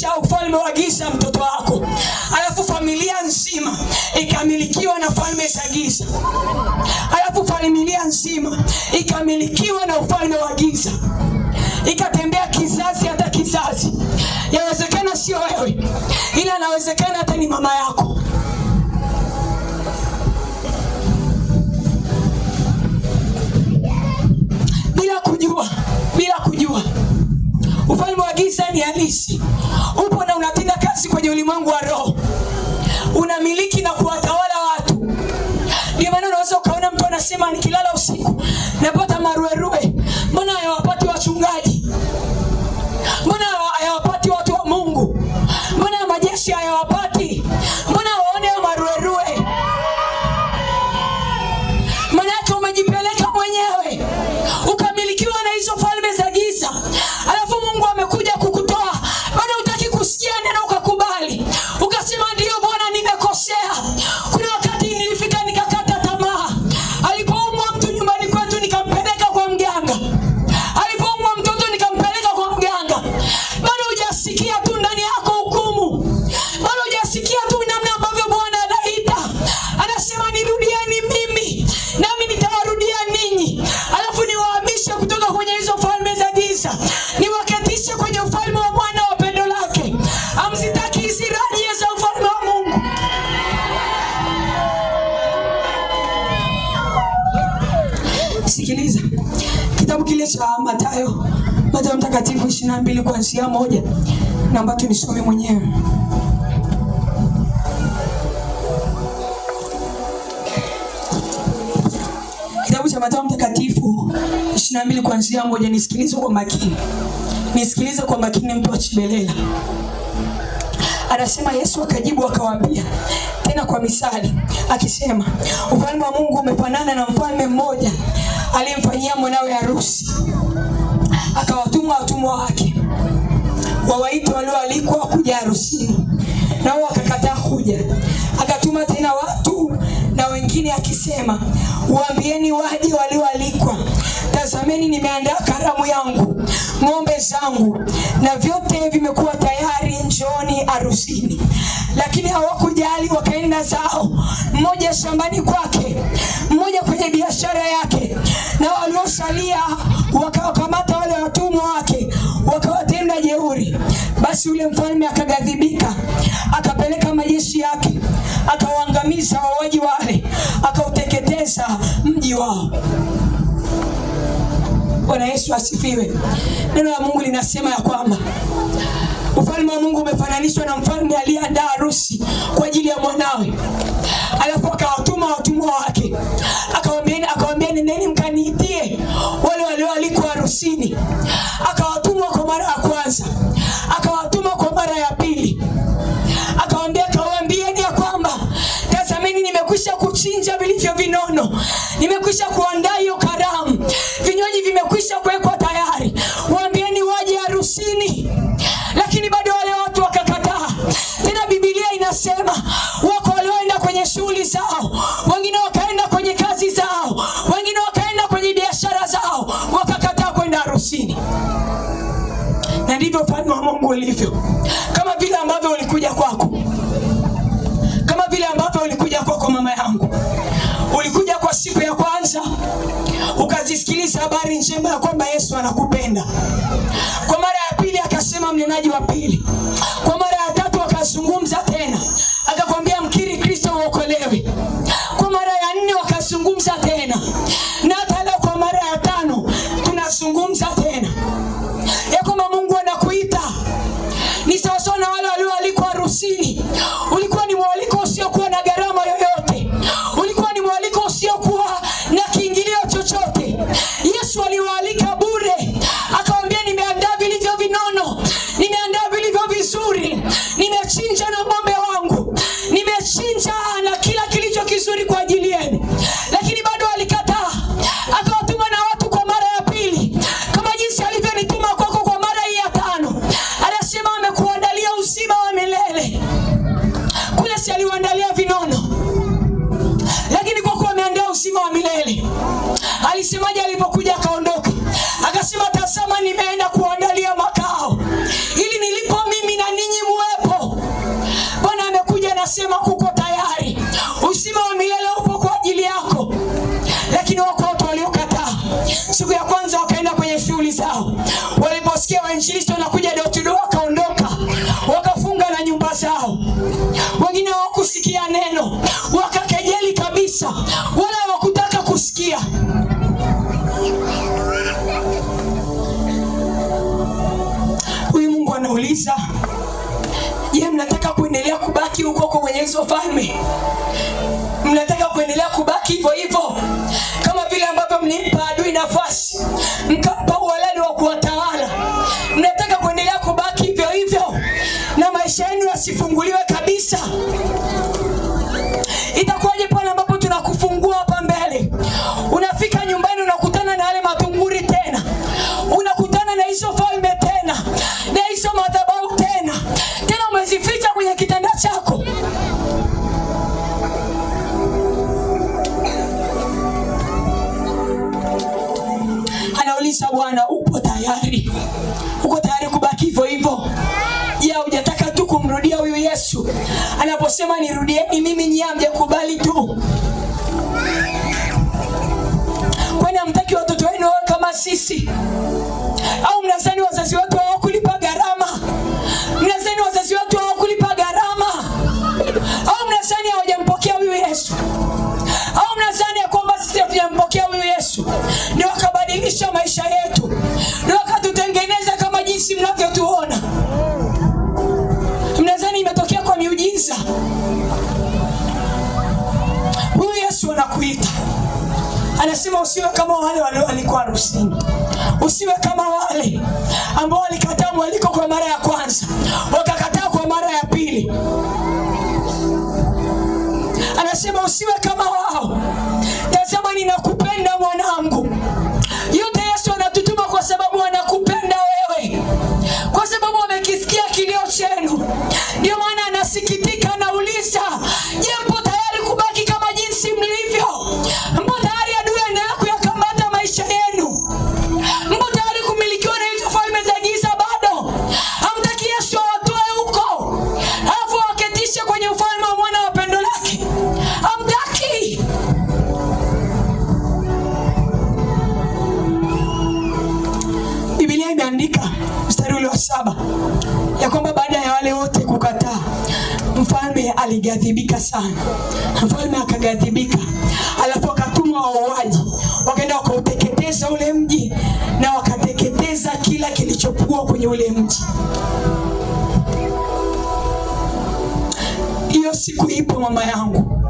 ufalme wa giza mtoto wako, alafu familia nzima ikamilikiwa na falme za giza, alafu familia nzima ikamilikiwa na ufalme wa giza, ikatembea kizazi hata kizazi. Yawezekana sio wewe, ila inawezekana hata ni mama yako. Bila kujua ufalme wa giza ni halisi, upo na unatenda kazi kwenye ulimwengu wa roho, unamiliki na kuwatawala watu. Ndio maana unaweza ukaona mtu anasema nikilala usiku napata maruerue. Mbona hayawapati wachungaji? Mbona hayawapati watu wa Mungu? Mbona majeshi hayawapati? Mbona waone maruerue? Maana yake umejipeleka mwenyewe, ukamilikiwa na hizo falme za giza. Alafu Mungu amekuja kukutoa, bado hutaki kusikia neno ukakubali. Ukasema ndio Bwana, nimekosea. Kuna wakati nilifika nikakata tamaa. Alipoumwa mtu nyumbani kwetu nikampeleka kwa mganga. Alipoumwa mtoto nikampeleka kwa mganga. Bado hujasikia tu ndani yako hukumu. Bado hujasikia tu namna ambavyo Bwana anaita. Anasema nirudieni mimi, nami nitawarudia ninyi. Alafu niwahamishe kutoka kwenye hizo falme za giza, niwaketishe kwenye ufalme wa Bwana wa pendo lake. Hamzitaki hizi raha za ufalme wa Mungu. Sikiliza kitabu kile cha Mathayo mtakatifu 22 kuanzia 1, naomba tunisome mwenyewe. Kitabu cha Mathayo mtakatifu 22 kuanzia 1. Nisikilize kwa makini. Nisikilize kwa makini, mtu wa Chibelela. Anasema Yesu akajibu akawaambia tena kwa misali akisema, ufalme wa Mungu umefanana na mfalme mmoja aliyemfanyia mwanawe harusi. Akawatuma watumwa wake wawaite walioalikwa kuja harusini, nao wakakataa kuja. Akatuma tena watu na wengine akisema, waambieni waje walioalikwa. Tazameni, nimeandaa karamu yangu, ng'ombe zangu na vyote vimekuwa tayari, njooni harusini. Lakini hawakujali, wakaenda zao, mmoja shambani kwake, mmoja kwenye biashara yake. Na waliosalia wakawakamata wale watumwa wake, wakawatenda jeuri. Basi yule mfalme akaghadhibika, akapeleka majeshi yake, akawaangamiza wauaji wale, akauteketeza mji wao. Bwana Yesu asifiwe. Neno la Mungu linasema ya kwamba ufalme wa Mungu umefananishwa na mfalme aliyeandaa harusi kwa ajili ya mwanawe. Alafu akawatuma watumwa wake, akawaambia nendeni mkaniitie wale walioalikwa harusini. Akawatuma kwa mara ya kwanza, akawatuma kwa mara ya pili. Akawaambieni ya kwamba tazameni, nimekwisha kuchinja vilivyo vinono, nimekwisha kuandaa hiyo karamu, vinywaji vimekwisha kuwekwa tayari, waambieni waje harusini. Lakini bado wale watu wakakataa. Tena Biblia inasema wako walioenda kwenye shughuli zao, wengine wakaenda kwenye kazi zao, wengine wakaenda kwenye biashara zao, wakakataa kwenda harusini. Na ndivyo ufalme wa Mungu ulivyo. Kama vile ambavyo ulikuja kwako, kama vile ambavyo ulikuja kwako mama yangu. Ulikuja kwa siku ya kwanza, ukazisikiliza habari njema ya kwamba Yesu anakupenda. Kwa mara ya pili akasema mnenaji wa pili. Kwa mara ya tatu akazungumza tena, akakwambia mkiri Kristo uokolewe. Kwa mara ya 4 wakazungumza tena. Na hata leo kwa mara ya 5 tunazungumza tena ya kwamba Mungu anakuita. Ni sawa sawa na wale walioalikwa harusini. Ulikuwa ni mwaliko usiokuwa na gharama yoyote. Ulikuwa ni mwaliko usiokuwa na kiingilio chochote. Yesu aliwaalika bure. Akawaambia nimeandaa vilivyo vinono, nimeandaa vilivyo vizuri, nimechinja na ng'ombe wangu, nimechinja na kila kilicho kizuri kwa ajili yenu. Lakini bado alikataa. Akawatuma na watu kwa mara ya pili, kama jinsi alivyonituma kwako kwa mara hii ya 5. Anasema amekuandalia uzima wa milele. Kule si aliwaandalia vinono, lakini kwa kuwa ameandaa uzima wa milele. Alisemaje alipokuja akaondoka? Akasema tazama, nimeenda kuandalia makao, ili nilipo mimi na ninyi wainjilisti wanakuja door wakaondoka, wakafunga na nyumba zao. Wengine hawakusikia neno, wakakejeli kabisa, wala hawakutaka kusikia. Huyu Mungu anauliza, je, mnataka kuendelea kubaki huko kwenye hizo falme? Mnataka kuendelea kubaki hivyo hivyo kama vile ambavyo mlimpa adui nafasi, mkapa uhalali wa kuwatawala? Mnataka kuendelea kubaki hivyo hivyo na maisha yenu yasifunguliwe kabisa? Itakuwaje pale ambapo tunakufungua hapa mbele, unafika nyumbani unakutana na yale matunguri tena, unakutana na hizo falme tena, na hizo madhabahu tena umezificha kwenye kitanda chako? Anauliza Bwana, upo tayari? Uko tayari kubaki hivyo hivyo? Je, hujataka tu kumrudia huyu Yesu anaposema nirudieni mimi, nyie hamjakubali tu? Kwani hamtaki watoto wenu wawe kama sisi? Au mnadhani wazazi wetu hawakulipa gharama? Mnadhani wazazi wetu hawakulipa gharama? Au mnadhani hawajampokea huyu Yesu? Au mnadhani ya kwamba sisi hatujampokea huyu Yesu ndio wakabadilisha maisha yetu, ndio wakatutengeneza kama jinsi mnavyotuona? Mnadhani imetokea kwa miujiza? Huyu Yesu anakuita, anasema usiwe kama wale walikuwa harusini. Usiwe kama wale ambao walikataa mwaliko kwa mara ya kwanza, wakakataa kwa mara ya pili. Anasema usiwe kama wao. Tazama, ninakupenda mwanangu. Yote Yesu anatutuma kwa sababu anakupenda wewe, kwa sababu amekisikia kilio chenu. Ndio maana anasikitika, anauliza, je, mpo tayari kubaki kama jinsi mlivyo? Mpo tayari adui aendelea kuyakamata maisha yenu? Mpo tayari kumilikiwa na hizo falme za giza bado? Hamtaki Yesu awatoe huko alafu waketishe kwenye ufalme wa mwana wa pendo lake? Hamtaki. Biblia imeandika mstari ule wa 7 ya kwamba baada ya wale wote kukataa, mfalme alighadhibika sana. Mfalme akaghadhibika, alafu akatuma wauaji, wakaenda wakauteketeza ule mji na wakateketeza kila kilichokuwa kwenye ule mji. Hiyo siku ipo, mama yangu.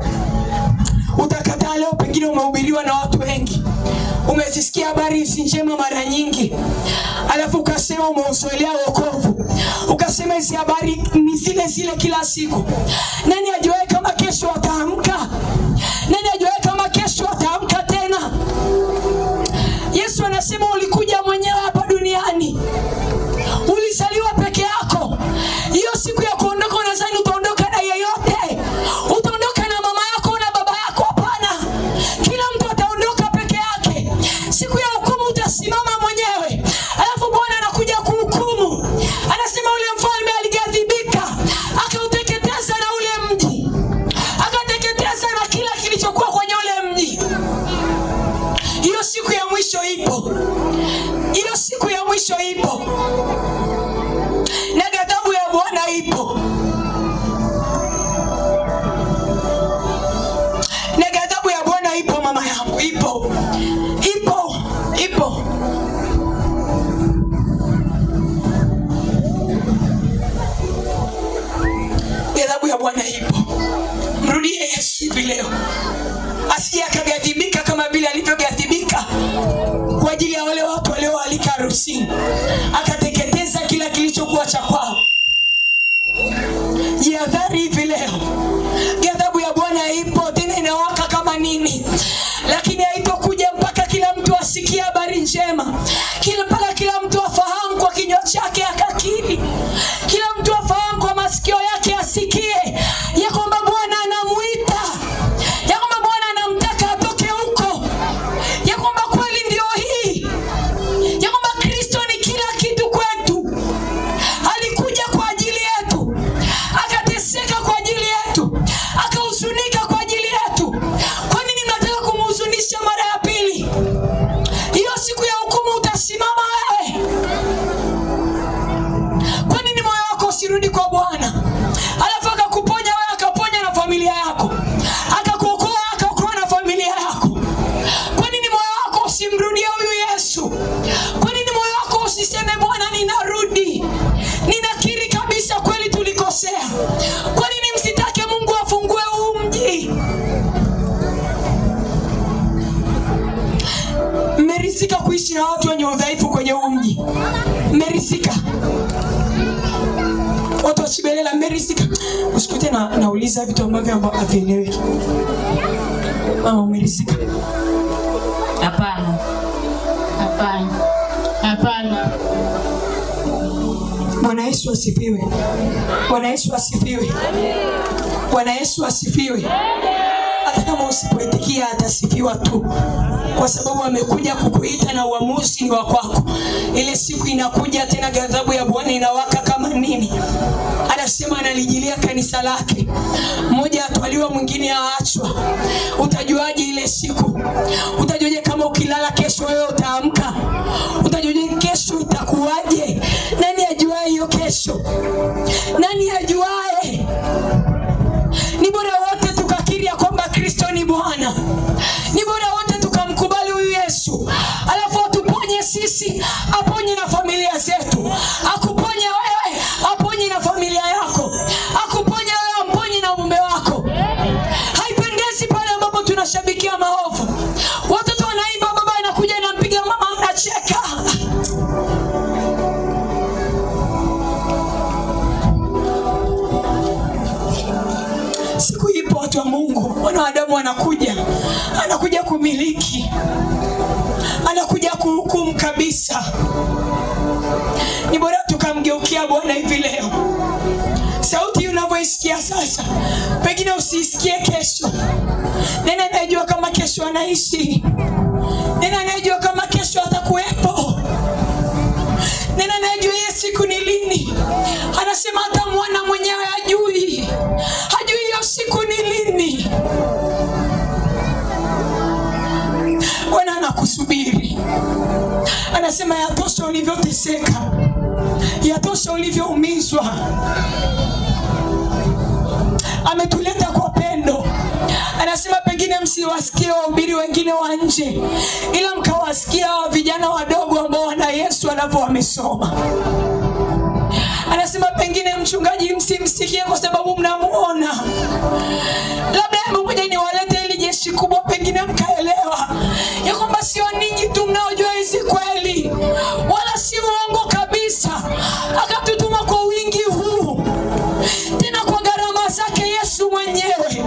Utakataa leo, pengine umehubiriwa na watu wengi, umezisikia habari hizi njema mara nyingi, alafu ukasema umeuzoelea wokovu, ukasema hizi habari ni zile zile kila siku. Nani ajuaye kama kesho ataamka? Nani ajuaye kama kesho ataamka tena? Yesu anasema ulikuja mwenyewe hapa duniani, ulizaliwa peke yako. Hiyo siku ya kuondoka, unadhani utaondoka na yeyote? Utaondoka na mama yako na baba yako? Hapana, kila mtu ataondoka peke yake. Siku ya hukumu utasimama mwenyewe, alafu Bwana anakuja kuhukumu. Anasema ule mfalme alighadhibika, akauteketeza na ule mji, akateketeza na kila kilichokuwa kwenye ule mji. Hiyo siku ya mwisho ipo, hiyo siku ya mwisho ipo, na ghadhabu ya Bwana ipo, na ghadhabu ya Bwana ipo, mama yangu, ipo, ipo, ipo. Ghadhabu ya Bwana ipo. Mrudie Yesu hivi leo, asije akaghadhibika kama vile alivyoghadhibika kwa ajili ya wale watu walioalika harusini, akateketeza kila kilichokuwa cha kwao. Jihadhari hivi leo, ghadhabu ya Bwana ipo, tena inawaka kama nini, lakini haitokuja mpaka kila mtu asikie habari njema, mpaka kila mtu afahamu kwa kinywa chake akakiri, kila mtu afahamu kwa masikio yake asikie ya kwamba Bwana anamuita, ya kwamba Bwana anamtaka atoke huko, ya kwamba kweli ndio hii, ya kwamba Kristo ni kila kitu kwetu. Alikuja kwa ajili yetu, akateseka kwa ajili yetu, akahuzunika kwa ajili yetu. Kwa nini mnataka kumhuzunisha mara ya pili? Hiyo siku ya hukumu utasimama wewe. ukirudi kwa Bwana, alafu akakuponya wewe, akaponya na familia yako, akakuokoa, akaokoa na familia yako. Kwa nini moyo wako usimrudie huyu Yesu? Kwa nini moyo wako usiseme Bwana, ninarudi, ninakiri kabisa kweli tulikosea? Kwa nini msitake Mungu afungue huu mji? Mmerizika kuishi na watu wenye udhaifu kwenye huu mji. Mmerizika. Watu wasibelela, mmerizika. Usikute nauliza vitu ambavyo havieleweki. Mama, umerizika? Hapana. Hapana. Hapana. Bwana Yesu asifiwe. Bwana Yesu asifiwe. Bwana Yesu asifiwe. Hata kama usipoitikia atasifiwa tu, kwa sababu amekuja kukuita na uamuzi ni wa kwako. Ile siku inakuja tena, ghadhabu ya Bwana inawaka kama nini. Anasema analijilia kanisa lake, mmoja atwaliwa, mwingine aachwa. Utajuaje ile siku? Utajuaje kama ukilala kesho wewe utaamka? Utajuaje kesho itakuwaje? Nani ajuaye hiyo kesho? Nani ajuaye? Ni bora wote tukakiri ya kwamba Kristo ni Bwana. Ni bora wote tukamkubali huyu Yesu, alafu atuponye sisi, aponye na familia zetu. Akuponye wewe, aponye na familia yako. Akuponye wewe, aponye na mume wako. Haipendezi pale ambapo tunashabikia maovu. Watoto wanaimba, baba anakuja anampiga mama, mnacheka. Siku ipo watu wa Mungu, wanadamu anakuja kumiliki, anakuja kuhukumu kabisa. Ni bora tukamgeukia Bwana hivi leo. Sauti unavyoisikia sasa, pengine usisikie kesho. Nani anayejua kama kesho anaishi? Nani anayejua kama kesho atakuwepo? Nani anayejua hiyo siku ni lini? Anasema hata mwana mwenyewe hajui hiyo siku ni lini. Bwana anakusubiri. Anasema yatosha ulivyoteseka, yatosha ulivyoumizwa. Ametuleta kwa pendo. Anasema pengine msiwasikie wahubiri wengine wa nje, ila mkawasikia wa vijana wadogo ambao wana Yesu alafu wamesoma. Anasema pengine mchungaji msimsikie kwa sababu mnamuona. Labda mmoja ni walete ili jeshi kubwa, pengine mkaelewa ya kwamba sio ninyi tu mnaojua hizi kweli, wala si uongo kabisa. Akatutuma kwa wingi huu, tena kwa gharama zake Yesu mwenyewe,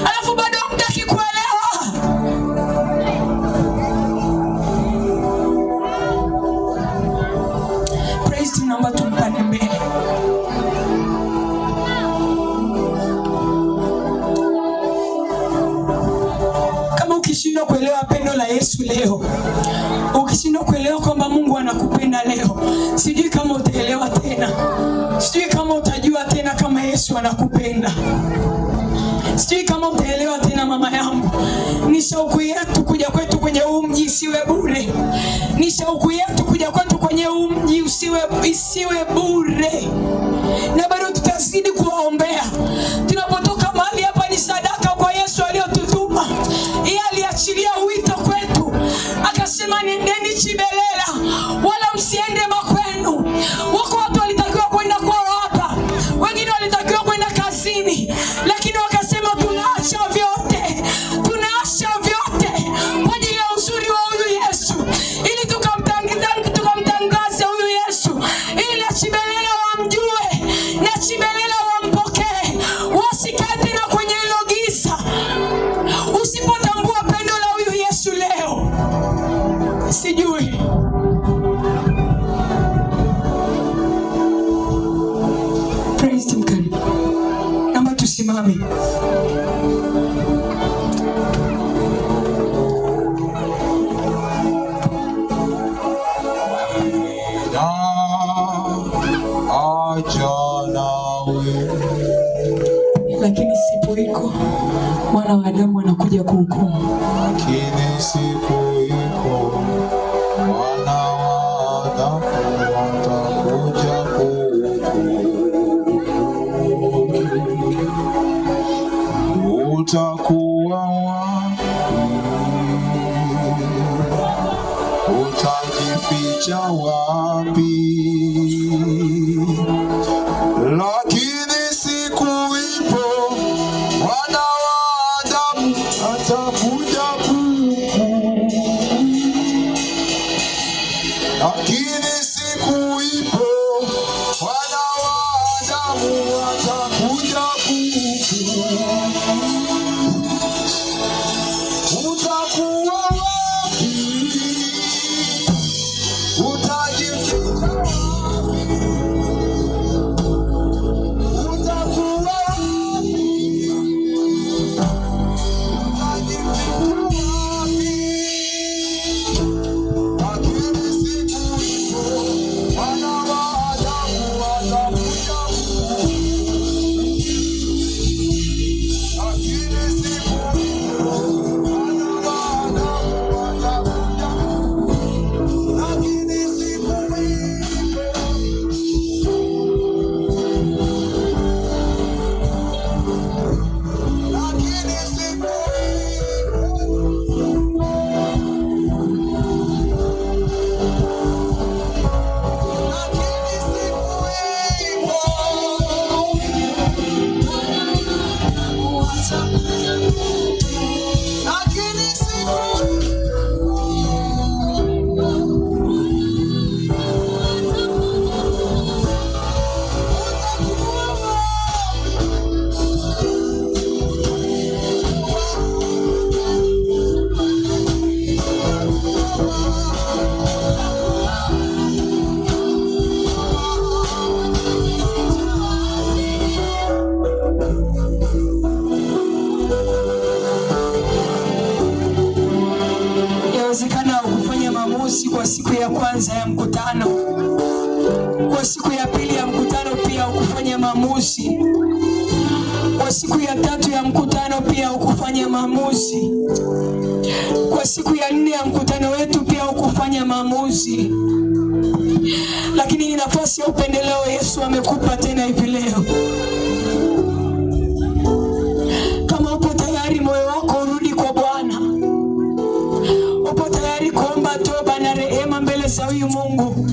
alafu bado hamtaki kuelewa. Praise team, naomba tumpande mbele. Kama ukishindwa kuelewa pendo la Yesu leo, ukishindwa kuelewa kwamba Mungu anakupenda leo, sijui kama utaelewa tena. Sijui kama utajua tena kama Yesu anakupenda. Sijui kama utaelewa tena, mama yangu. Ni shauku yetu kuja kwetu kwenye huu mji isiwe bure. Ni shauku yetu kuja kwetu kwenye huu mji isiwe bure. Na bado tutazidi kuwaombea. Tunapotoka mahali hapa ni sadaka kwa Yesu aliyotutuma. Yeye aliachilia wito kwetu. Akasema nendeni Chibelela, wala msiende makwenu. Wako watu walitakiwa kwenda kwa hapa, wengine walitakiwa kwenda kazini, lakini wakasema tunaacha vyote kwa ajili ya uzuri wa huyu Yesu, ili tukamtangaze huyu Yesu, ili na Chibelela wamjue, na Chibelela wampokee, wasikae tena kwenye hilo giza. Usipotambua pendo la huyu Yesu leo, sijui praise team, karibu. Naomba tusimame. Lakini sipo iko mwana wa Adamu anakuja kuhukumu. Lakini sipo iko mwana wa Adamu atakuja kuhukumu. utakuwa wapi? Utajificha wapi? Lakini siku ipo, Mwana wa Adamu atakuja kuhukumu. Lakini siku ipo, Mwana wa Adamu atakuja kuhukumu. Utakuwa wapi? Utajificha wapi? Utakuwa wapi? Utajificha wapi? Lakini siku ipo, Mwana wa Adamu atakuja kuhukumu. Lakini siku ipo, Mwana wa Adamu atakuja kuhukumu. Lakini siku ipo. Lakini siku yawezekana kufanya maamuzi kwa siku ya kwanza ya mkutano, kwa siku ya pili ya mkutano pia ukufanya maamuzi, kwa siku ya tatu ya mkutano pia ukufanya maamuzi, kwa siku ya 4 ya mkutano wetu pia ukufanya maamuzi. Lakini ni nafasi ya upendeleo Yesu amekupa tena hivi leo. Kama upo tayari, moyo wako urudi kwa Bwana, upo tayari kuomba toba na rehema mbele za huyu Mungu,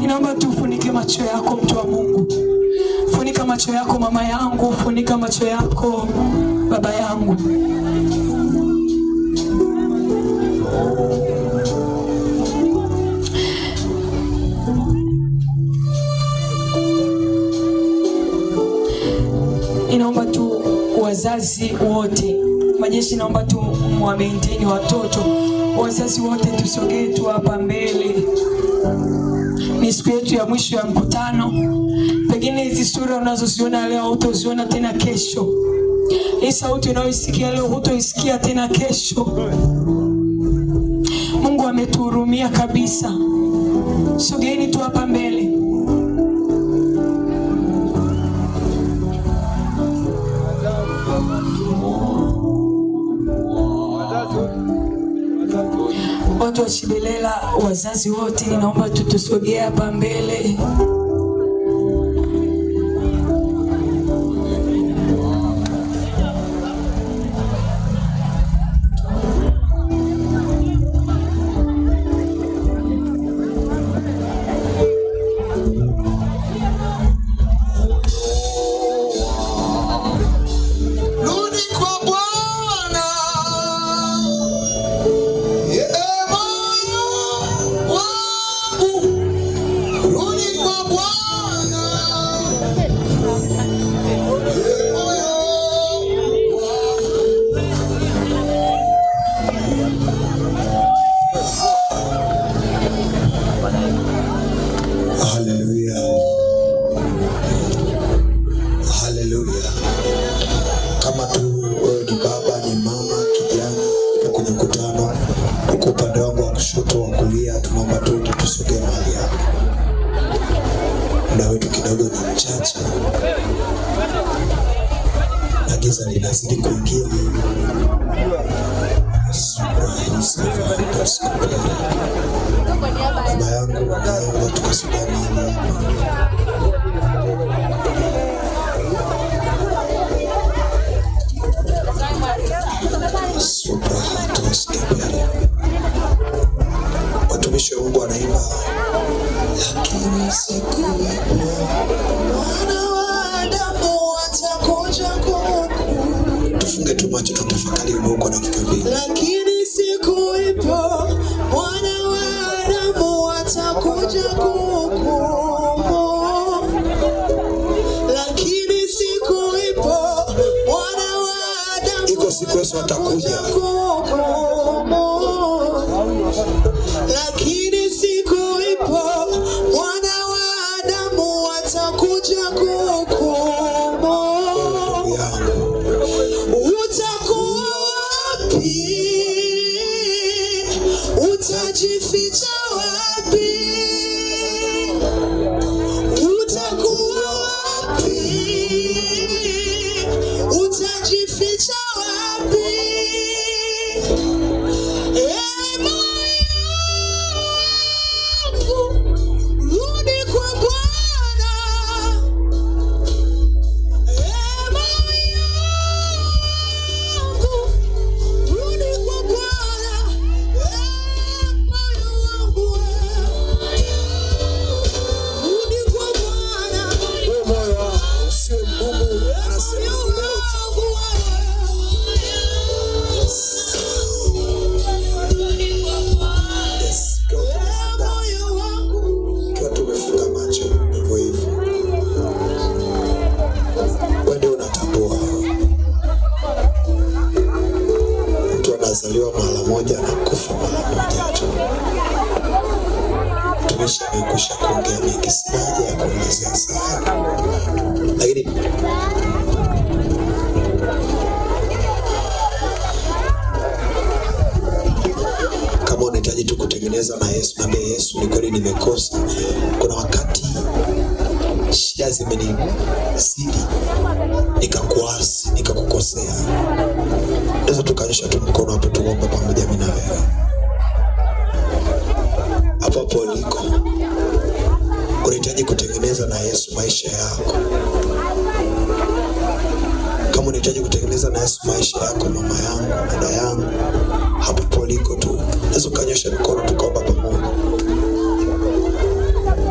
ninaomba tu ufunike macho yako, mtu wa Mungu. Funika macho yako mama yangu, funika macho yako baba yangu. Ninaomba tu wazazi wote, majeshi, naomba tu muwamenteni watoto. Wazazi wote tusogee tu hapa mbele. Ni siku yetu ya mwisho ya mkutano. Pengine hizi sura unazoziona leo hutaziona tena kesho. Hii sauti unayoisikia leo hutaisikia tena kesho. Mungu ametuhurumia kabisa. Sogeeni tu hapa mbele. Watu wa Shibelela, wazazi wote, ninaomba tutusogee hapa mbele. giza linazidi kuingia. Baba yangu, naomba tukasubiri mahali hapa. Tufunge tu macho tutafakari huko na kikabili. Lakini siku ipo Mwana wa Adamu atakuja kuhukumu. Lakini siku ipo Mwana wa Adamu iko siku Yesu atakuja. Lakini siku ipo Mwana wa Adamu atakuja kuhukumu. Utakuwa wapi? Utajificha wapi? Utakuwa wapi? Utajificha wapi? Rudi kwa Bwana. Rudi kwa Bwana. Moyo wangu rudi kwa Bwana. Moyo wangu usiwe mgumu, anasema tumefunga macho hivyo hivyo. Wewe unatambua mtu anazaliwa mara moja na kufa mara moja tu. Tumeshakusha kuongea mengi, sina haja ya kuelezea sana, lakini kama unahitaji tu kutengeneza na Yesu, naambia Yesu, ni kweli nimekosa. Kuna wakati shida zimenizidi, nikakuasi, nikakukosea. Ndio tukanyosha tu mkono hapo, tuombe pamoja mimi na wewe. Hapo hapo uliko unahitaji kutengeneza na Yesu maisha yako. Kama unahitaji kutengeneza na Yesu maisha yako, mama yangu, dada yangu, hapo uliko tu unaweza kanyosha mkono tukaomba pamoja.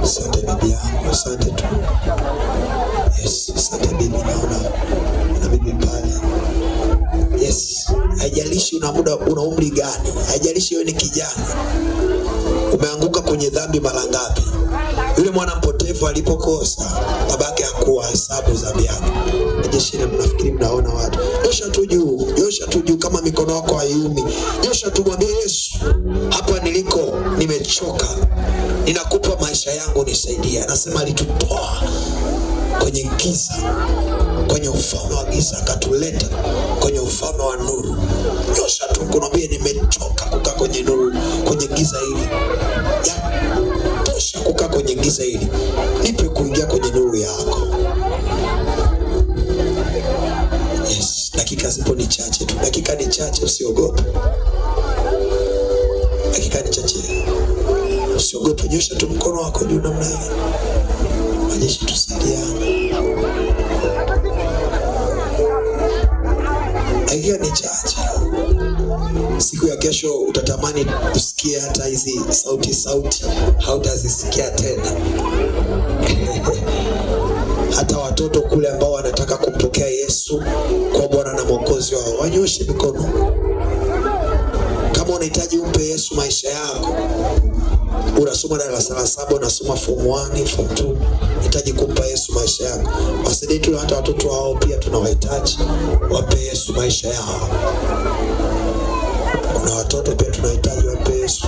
Asante bibi yangu, asante tu. Yes, asante bibi, naona bibi pale. Yes, haijalishi una umri gani, haijalishi wewe ni kijana, umeanguka kwenye dhambi mara ngapi. Yule mwana mpotevu alipokosa, babake hakuwa hesabu dhambi yake. Jeshini, mnafikiri mnaona watu. Nyosha tu juu kama mikono yako haiumi. Nyosha tu, mwambie Yesu, hapa niliko nimechoka. Ninakupa maisha yangu, nisaidie. Anasema alitutoa kwenye giza, kwenye ufalme wa giza, akatuleta kwenye ufalme wa nuru. Nyosha tu mwambie nimechoka kukaa kwenye nuru, kwenye giza hili. Tosha kukaa kwenye giza hili. Nipe kuingia kwenye nuru yako. Yes, dakika zipo ni chache tu. Dakika ni chache, usiogope. Dakika ni chache, usiogope. Nyosha tu mkono wako juu namna hii. Majeshi tusaidiane. Dakika ni chache. Siku ya kesho utatamani usikie hata hizi sauti hautazisikia tena. Hata watoto kule ambao wanataka kumpokea Yesu kwa Bwana na Mwokozi wao, wanyoshe mikono. Kama unahitaji umpe Yesu maisha yako, unasoma darasa la 7, unasoma form 1, form 2, unahitaji kumpa Yesu maisha yako. Wasideti hata watoto wao pia tunawahitaji wape Yesu maisha yao. Kuna watoto pia tunahitaji wape Yesu.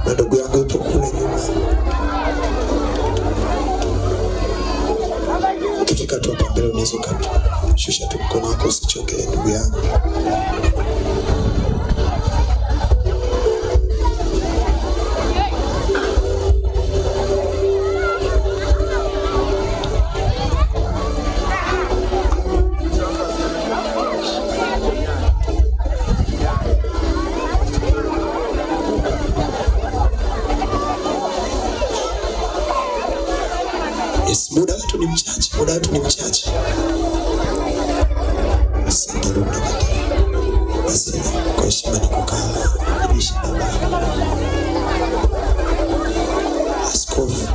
Na ndugu yangu yupo kule nyuma. Ukifika tu hapa mbele unaweza shusha tu mkono wako, usichoke ndugu yangu. Yes, muda wetu ni mchache. Basi kwa heshima ni kukaa ibishi baba. Askofu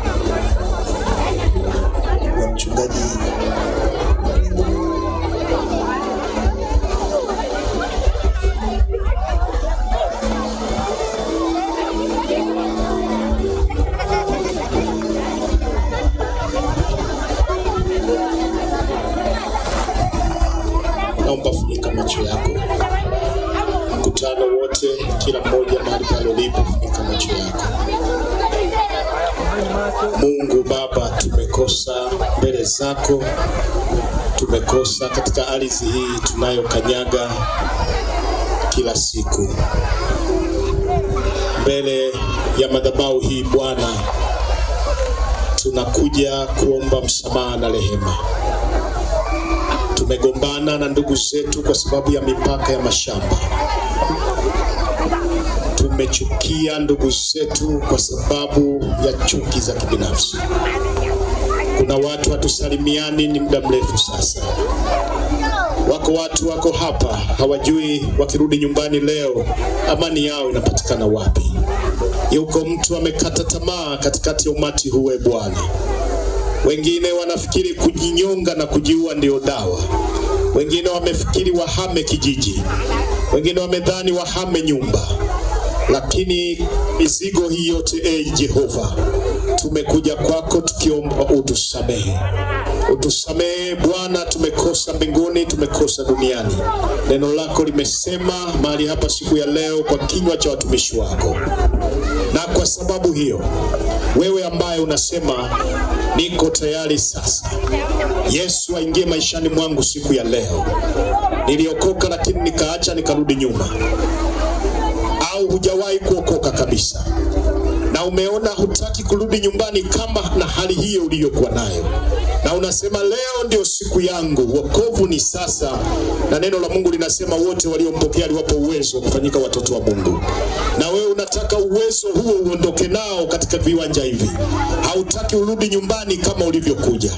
naomba funika macho yako. Mkutano wote, kila mmoja mahali pale ulipo, funika macho yako. Mungu Baba, tumekosa mbele zako. Tumekosa katika ardhi hii tunayokanyaga kila siku. Mbele ya madhabahu hii Bwana, tunakuja kuomba msamaha na rehema. Tumegombana na ndugu zetu kwa sababu ya mipaka ya mashamba. Tumechukia ndugu zetu kwa sababu ya chuki za kibinafsi. Kuna watu hatusalimiani ni muda mrefu sasa. Wako watu wako hapa hawajui wakirudi nyumbani leo amani yao inapatikana wapi. Yuko mtu amekata tamaa katikati ya umati huu Bwana. Wengine wanafikiri kujinyonga na kujiua ndio dawa. Wengine wamefikiri wahame kijiji. Wengine wamedhani wahame nyumba. Lakini mizigo hii yote Jehova, tumekuja kwako tukiomba utusamehe. Utusamehe Bwana, tumekosa mbinguni, tumekosa duniani. Neno lako limesema mahali hapa siku ya leo kwa kinywa cha watumishi wako. Na kwa sababu hiyo, wewe ambaye unasema niko tayari sasa, Yesu aingie maishani mwangu siku ya leo. Niliokoka lakini nikaacha nikarudi nyuma. Au hujawahi kuokoka kabisa na umeona hutaki kurudi nyumbani kama na hali hiyo uliyokuwa nayo, na unasema leo ndio siku yangu, wokovu ni sasa. Na neno la Mungu linasema wote waliompokea aliwapa uwezo kufanyika watoto wa Mungu. Na wewe unataka uwezo huo uondoke nao katika viwanja hivi. Hautaki urudi nyumbani kama ulivyokuja.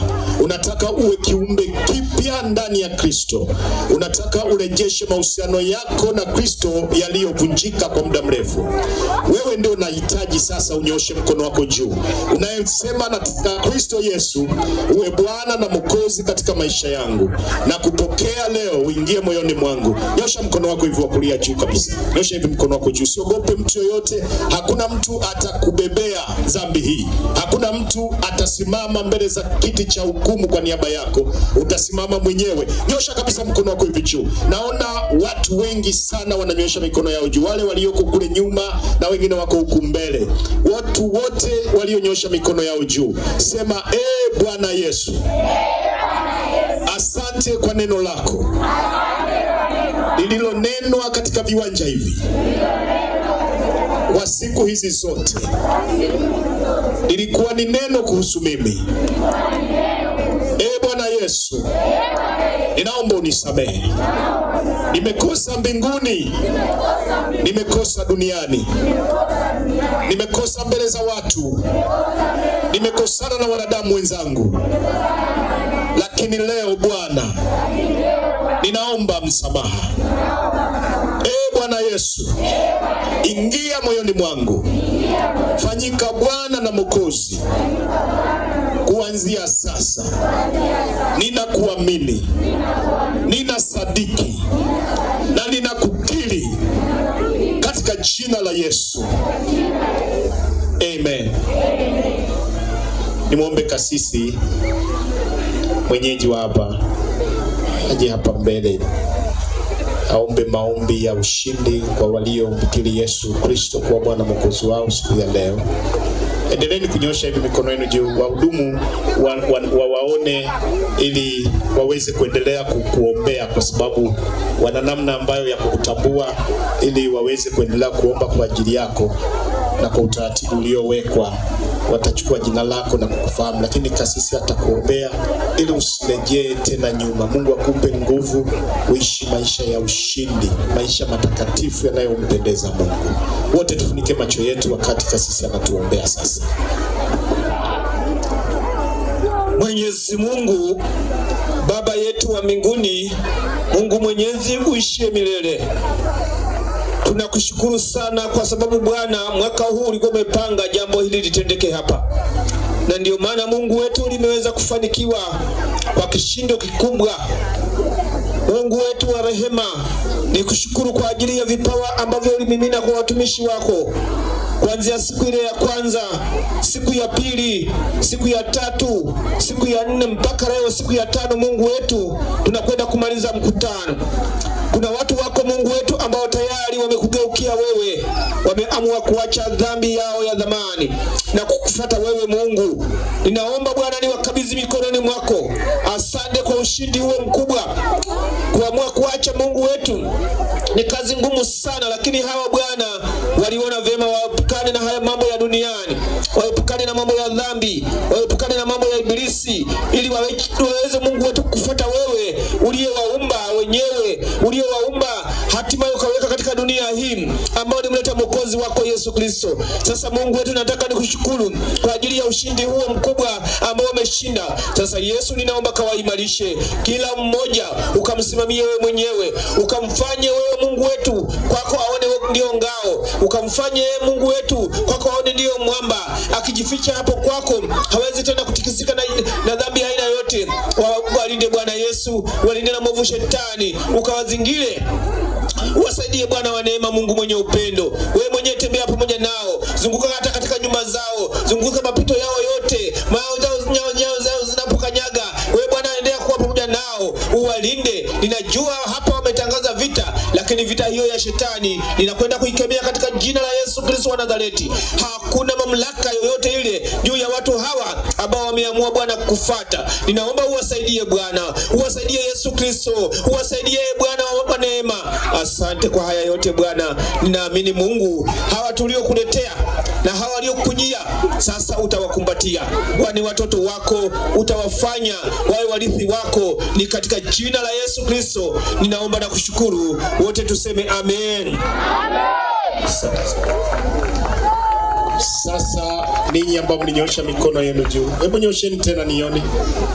Unataka uwe kiumbe kipya ndani ya Kristo. Unataka urejeshe mahusiano yako na Kristo yaliyovunjika kwa muda mrefu. Wewe ndio unahitaji sasa unyoshe mkono wako juu. Unayesema nataka Kristo Yesu uwe Bwana na Mwokozi katika maisha yangu, na kupokea leo uingie moyoni mwangu. Nyosha mkono wako hivi wa kulia juu kabisa. Nyosha hivi mkono wako juu. Usiogope mtu yoyote. Hakuna mtu atakubebea dhambi hii. Hakuna mtu atasimama mbele za kiti cha hukumu kwa niaba yako. Utasimama mwenyewe. Nyosha kabisa mkono wako hivi juu. Naona watu wengi sana wananyosha mikono yao juu. Wale walioko kule nyuma na wengine wako huku mbele. Watu wote walionyosha mikono yao juu, sema Bwana Yesu, asante kwa neno lako lililonenwa katika viwanja hivi kwa siku hizi zote. Lilikuwa ni neno kuhusu mimi. Bwana Yesu, ninaomba unisamehe. Nimekosa mbinguni, nimekosa duniani, nimekosa mbele za watu, nimekosana na wanadamu wenzangu. Lakini leo Bwana, ninaomba msamaha. Bwana Yesu, ingia moyoni mwangu. Fanyika Bwana na Mwokozi. Kuanzia sasa ninakuamini, ninasadiki na ninakukiri katika jina la Yesu. Amen. Nimwombe kasisi mwenyeji wa hapa aje hapa mbele aombe maombi ya ushindi kwa waliomkiri Yesu Kristo kwa Bwana Mwokozi wao siku ya leo. Endeleeni kunyosha hivi mikono yenu juu. Wahudumu waone ili waweze kuendelea kukuombea, kwa sababu wana namna ambayo ya kukutambua, ili waweze kuendelea kuomba kwa ajili yako, na kwa utaratibu uliowekwa watachukua jina lako na kukufahamu. Lakini kasisi atakuombea ili usirejee tena nyuma. Mungu akupe nguvu uishi maisha ya ushindi, maisha matakatifu yanayompendeza Mungu. Wote tufunike macho yetu wakati kasisi anatuombea sasa. Mwenyezi Mungu, Baba yetu wa mbinguni, Mungu mwenyezi uishie milele, tunakushukuru sana kwa sababu Bwana, mwaka huu ulikuwa umepanga jambo hili litendeke hapa, na ndio maana Mungu wetu limeweza kufanikiwa kwa kishindo kikubwa. Mungu wetu wa rehema, nikushukuru kwa ajili ya vipawa ambavyo ulimimina kwa watumishi wako. kuanzia siku ile ya kwanza, siku ya pili, siku ya tatu, siku ya nne mpaka leo siku ya tano. Mungu wetu, tunakwenda kumaliza mkutano. Kuna watu wako Mungu wetu ambao tayari wamekugeukia wewe, wameamua kuacha dhambi yao ya zamani na kukufuata wewe Mungu. Ninaomba Bwana niwakabidhi mikononi mwako. Asante kwa ushindi huo mkubwa. Kuamua kuacha Mungu wetu ni kazi ngumu sana, lakini hawa Bwana waliona vema waepukane na haya mambo ya duniani, waepukane na mambo ya dhambi, waepukane na mambo ya ibilisi, ili waweze Mungu wetu kufuata wewe uliyewaumba wenyewe, uliyewaumba hatimaye ukaweka katika dunia hii ambao nimleta mwokozi wako Yesu Kristo. Sasa Mungu wetu, nataka nikushukuru kwa ajili ya ushindi huo mkubwa ambao umeshinda. Sasa Yesu, ninaomba kawaimarishe kila mmoja, ukamsimamie wewe mwenyewe, ukamfanye wewe Mungu wetu kwako aone ndio ngao, ukamfanye Mungu wetu kwako aone ndio mwamba. Akijificha hapo kwako hawezi tena kutikisika na dhambi aina yote. Walinde Bwana Yesu, walinde na mwovu shetani, ukawazingire. Uwasaidie Bwana wa neema, Mungu mwenye upendo. Wewe mwenyewe tembea pamoja nao, zunguka hata katika nyumba zao, zunguka mapito yao yote, nyao zao zinapokanyaga. Wewe Bwana endelea kuwa pamoja nao, uwalinde. Ninajua hapa wametangaza vita, lakini vita hiyo ya shetani ninakwenda kuikemea katika jina la Yesu Kristo wa Nazareti. Hakuna mamlaka yoyote ile juu ya watu hawa ambao wameamua Bwana kufuata. Ninaomba uwasaidie Bwana, uwasaidie Yesu Kristo, uwasaidie Bwana wa neema. Asante kwa haya yote Bwana. Ninaamini Mungu, hawa tuliokuletea na hawa waliokujia sasa utawakumbatia. Wani watoto wako, utawafanya wawe warithi wako. Ni katika jina la Yesu Kristo ninaomba na kushukuru. Wote tuseme amen. Sasa ninyi ambao mlinyosha mikono yenu juu, hebu nyosheni tena nione.